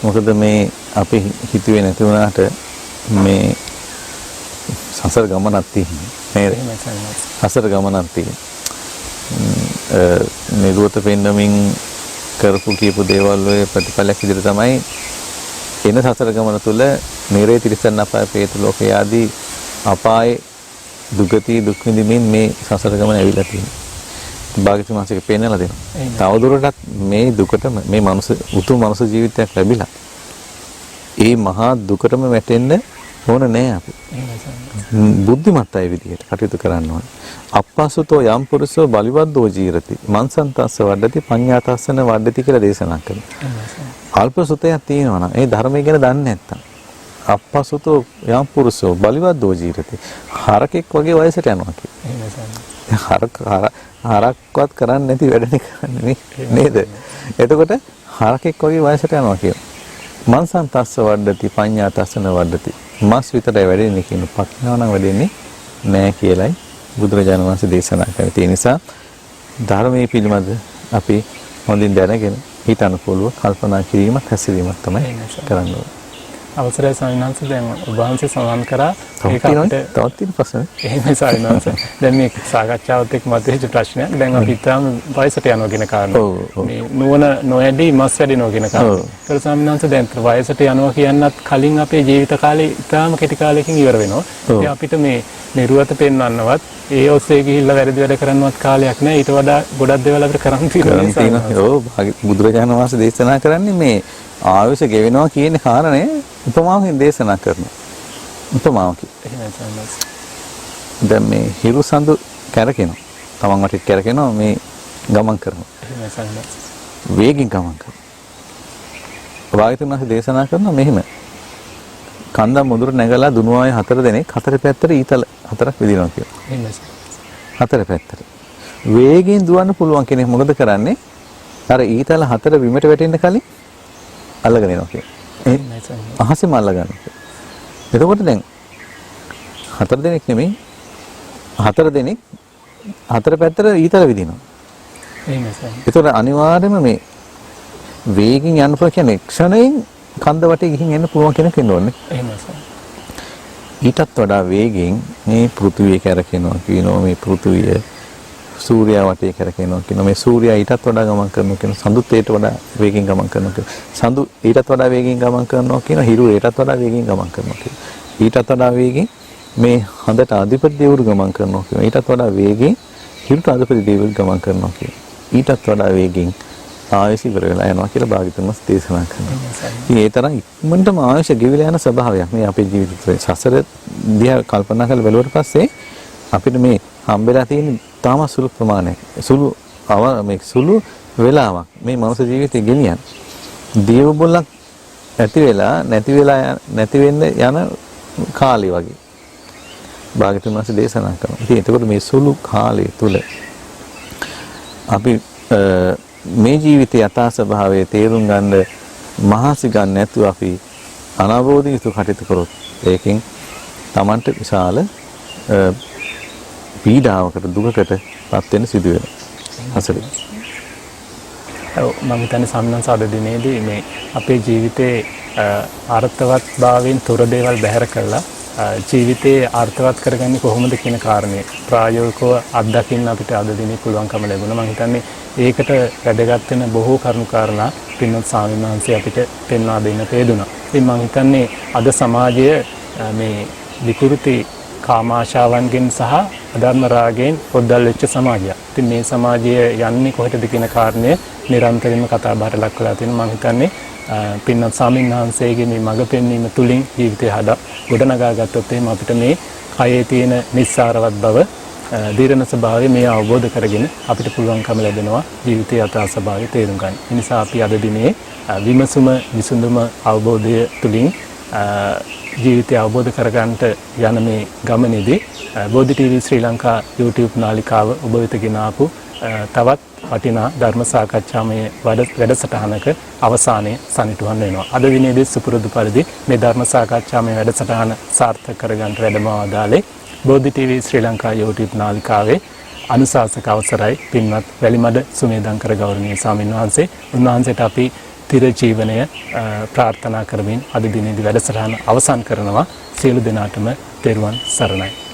Speaker 1: මොකද මේ අපි හිතුවේ නැති වුණාට මේ සසර ගමනක් තියෙන්නේ නේද? සසර ගමනක් තියෙන්නේ. නිරුවත පෙන්නමින් කරපු කියපු දේවල් වල ප්‍රතිඵලයක් විදිහට තමයි එන සසර ගමන තුල නිරේ තිරිසන් අපාය ප්‍රේත ලෝකයේ ආදී අපායේ දුගති දුක් විඳින්මින් මේ සසර ගමන ඇවිල්ලා තියෙනවා. භාග්‍යතුන් වහන්සේක පෙන්නලා දෙනවා. තවදුරටත් මේ දුකටම මේ උතුම් මනුස්ස ජීවිතයක් ලැබිලා ඒ මහා දුකටම වැටෙන්න ඕන නෑ අපි. බුද්ධිමත් අය විදිහට කටයුතු කරන්න ඕනේ. අප්පසුතෝ යම් පුරුෂෝ බලිවද්දෝ ජීරති. මන්සන්තස්ස වඩති පඤ්ඤාතස්සන වඩති කියලා දේශනා කරනවා. අල්ප සුතයක් තියෙනවා නම් ඒ ධර්මය ගැන දන්නේ නැත්තම් අප්පසුතෝ යම් පුරුෂෝ බලිවද්දෝ ජීරති. හරකෙක් වගේ වයසට යනවා කියන්නේ. හරක්වත් කරන්නේ නැති වැඩනේ කරන්නේ නේද? එතකොට හරකෙක් වගේ වයසට යනවා කියනවා. මන්සන්තස්ස වඩති පඤ්ඤාතස්සන වඩති. මස් විතරයි වැඩෙන්නේ කියන ප්‍රඥාව නම් වැඩෙන්නේ නෑ කියලයි බුදුරජාණන් වහන්සේ දේශනා කරේ. ඒ නිසා ධර්මයේ පිළිමද අපි හොඳින් දැනගෙන හිතන්න පුළුවන් කල්පනා කිරීමක් හැසිරීමක් තමයි කරන්න ඕනේ.
Speaker 2: අවසරයි ස්වාමීන් වහන්සේ දැන් ඔබ වහන්සේ සඳහන් කරා
Speaker 1: ඒක අපිට තවත් තියෙන ප්‍රශ්න.
Speaker 2: එහෙමයි ස්වාමීන් වහන්සේ. දැන් මේ සාකච්ඡාවත් එක්ක මතෙච්ච ප්‍රශ්නයක්. දැන් අපි තාම වයසට යනවා කියන කාරණා. මේ නුවණ නොඇදී මස් වැඩෙනවා කියන කාරණා. ඒක ස්වාමීන් වහන්සේ දැන් වයසට යනවා කියනත් කලින් අපේ ජීවිත කාලේ තාම කෙටි කාලයකින් ඉවර වෙනවා. ඒ අපිට මේ නිර්වත පෙන්වන්නවත් ඒ ඔස්සේ ගිහිල්ලා වැරදි වැඩ කරන්නවත් කාලයක් නැහැ. ඊට වඩා ගොඩක් දේවල් අපිට කරන්න තියෙනවා. ඔව්
Speaker 1: බුදුරජාණන් වහන්සේ දේශනා කරන්නේ මේ ආයුෂ ගෙවෙනවා කියන කාරණය උපමාවකින් දේශනා කරනවා. උපමාවකින්. දැන් මේ හිරු සඳු කැරකෙනවා. තමන් වටේ කැරකෙනවා මේ ගමන් කරනවා.
Speaker 2: එහෙමයි සංඝ.
Speaker 1: වේගින් ගමන් කරනවා. භාග්‍යවතුන් වහන්සේ දේශනා කරනවා මෙහෙම. කන්දම් මුදුර නැගලා දුනුවායේ 4 දෙනෙක් 4 පැත්තට ඊතල 4ක් විදිනවා කියලා.
Speaker 2: එහෙමයි.
Speaker 1: 4 පැත්තට. වේගයෙන් දුවන්න පුළුවන් කෙනෙක් මොකද කරන්නේ? අර ඊතල 4 බිමට වැටෙන්න කලින් අල්ලගෙන යනවා කියලා.
Speaker 2: එහෙමයි සංඝ.
Speaker 1: අහසෙම අල්ලගන්න. එතකොට දැන් 4 දෙනෙක් නෙමෙයි 4 දෙනෙක් 4 පැත්තට ඊතල විදිනවා.
Speaker 2: එහෙමයි සංඝ.
Speaker 1: ඒතකොට අනිවාර්යයෙන්ම මේ වේගින් යන්න පුළුවන් කියන්නේ ක්ෂණයෙන් කන්ද වටේ ගිහින් එන්න පුළුවන් කෙනෙක් වෙන්න ඕනේ.
Speaker 2: එහෙමයි සංඝ.
Speaker 1: ඊටත් වඩා වේගයෙන් මේ පෘථිවිය කැරකෙනවා කියනවා මේ පෘථිවිය සූර්යයා වටේ කැරකෙනවා කියනවා මේ සූර්යයා ඊටත් වඩා ගමන් කරනවා කියනවා සඳුත් ඊට වඩා වේගයෙන් ගමන් කරනවා කියනවා සඳු ඊටත් වඩා වේගයෙන් ගමන් කරනවා කියනවා හිරු ඊටත් වඩා වේගයෙන් ගමන් කරනවා කියනවා ඊටත් වඩා වේගයෙන් මේ හඳට අධිපති දෙවිවරු ගමන් කරනවා කියනවා ඊටත් වඩා වේගයෙන් හිරුට අධිපති දෙවිවරු ගමන් කරනවා කියනවා ඊටත් වඩා වේගයෙන් ආයස ඉවර වෙලා යනවා කියලා භාග්‍යවතුන් වහන්සේ දේශනා කරනවා. ඉතින් ඒ තරම් ඉක්මනටම ආයස ගෙවිලා යන ස්වභාවයක් මේ අපේ ජීවිතේ සසර දිහා කල්පනා කරලා බැලුවට පස්සේ අපිට මේ හම්බෙලා තියෙන තාම සුළු ප්‍රමාණයක්. සුළු වෙලාවක් මේ මනුස්ස ජීවිතේ ගෙනියන. දේව බොල්ලක් ඇති වෙලා නැති වෙන්න යන කාලය වගේ. භාග්‍යවතුන් වහන්සේ දේශනා කරනවා. ඉතින් එතකොට මේ සුළු කාලය තුල අපි මේ ජීවිතයේ යථා ස්වභාවය තේරුම් ගන්න මහසි ගන්න නැතුව අපි අනවබෝධී යුතු කටයුතු කරොත් ඒකෙන් Tamanට විශාල පීඩාවකට දුකකට පත් වෙන්න සිදු වෙනවා. හසරේ.
Speaker 2: ඔව් මම හිතන්නේ සම්මන් සාද දිනේදී මේ අපේ ජීවිතේ අර්ථවත් භාවයෙන් තොර දේවල් බැහැර කළා ජීවිතේ අර්ථවත් කරගන්නේ කොහොමද කියන කාරණේ ප්‍රායෝගිකව අත්දකින්න අපිට අද දිනේ පුළුවන්කම ලැබුණා. මම හිතන්නේ ඒකට වැදගත් වෙන බොහෝ කරුණු කාරණා පින්වත් ස්වාමීන් වහන්සේ අපිට පෙන්වා දෙන්න තේදුණා. ඉතින් මම හිතන්නේ අද සමාජය මේ විකෘති කාමාශාවන්ගෙන් සහ අධර්ම රාගයෙන් පොද්දල් වෙච්ච සමාජයක්. ඉතින් මේ සමාජය යන්නේ කොහෙටද කියන කාරණය නිරන්තරයෙන්ම කතා බහට ලක් වෙලා තියෙනවා. මම හිතන්නේ පින්වත් ස්වාමීන් වහන්සේගේ මේ මඟ පෙන්වීම තුලින් ජීවිතය ගොඩනගා ගත්තොත් එහෙම අපිට මේ කයේ තියෙන නිස්සාරවත් බව දීර්ණ ස්වභාවය මේ අවබෝධ කරගෙන අපිට පුළුවන්කම ලැබෙනවා ජීවිතයේ යථා ස්වභාවය තේරුම් ගන්න. ඒ නිසා අපි අද දිනේ විමසුම විසඳුම අවබෝධය තුලින් ජීවිතය අවබෝධ කරගන්නට යන මේ ගමනේදී බෝධි TV ශ්‍රී ලංකා YouTube නාලිකාව ඔබ වෙත ගෙන ආපු තවත් වටිනා ධර්ම සාකච්ඡාමය වැඩසටහනක අවසානයේ සනිටුහන් වෙනවා. අද දිනේදී සුපුරුදු පරිදි මේ ධර්ම සාකච්ඡාමය වැඩසටහන සාර්ථක කරගන්න වැඩමවදාලේ බෝධි TV ශ්‍රී ලංකා YouTube නාලිකාවේ අනුශාසක අවසරයි පින්වත් වැලිමඩ සුමේදංකර ගෞරවනීය ස්වාමීන් වහන්සේ. උන්වහන්සේට අපි තිර ජීවනය ප්‍රාර්ථනා කරමින් අද දිනේදී වැඩසටහන අවසන් කරනවා. සියලු දෙනාටම තෙරුවන් සරණයි.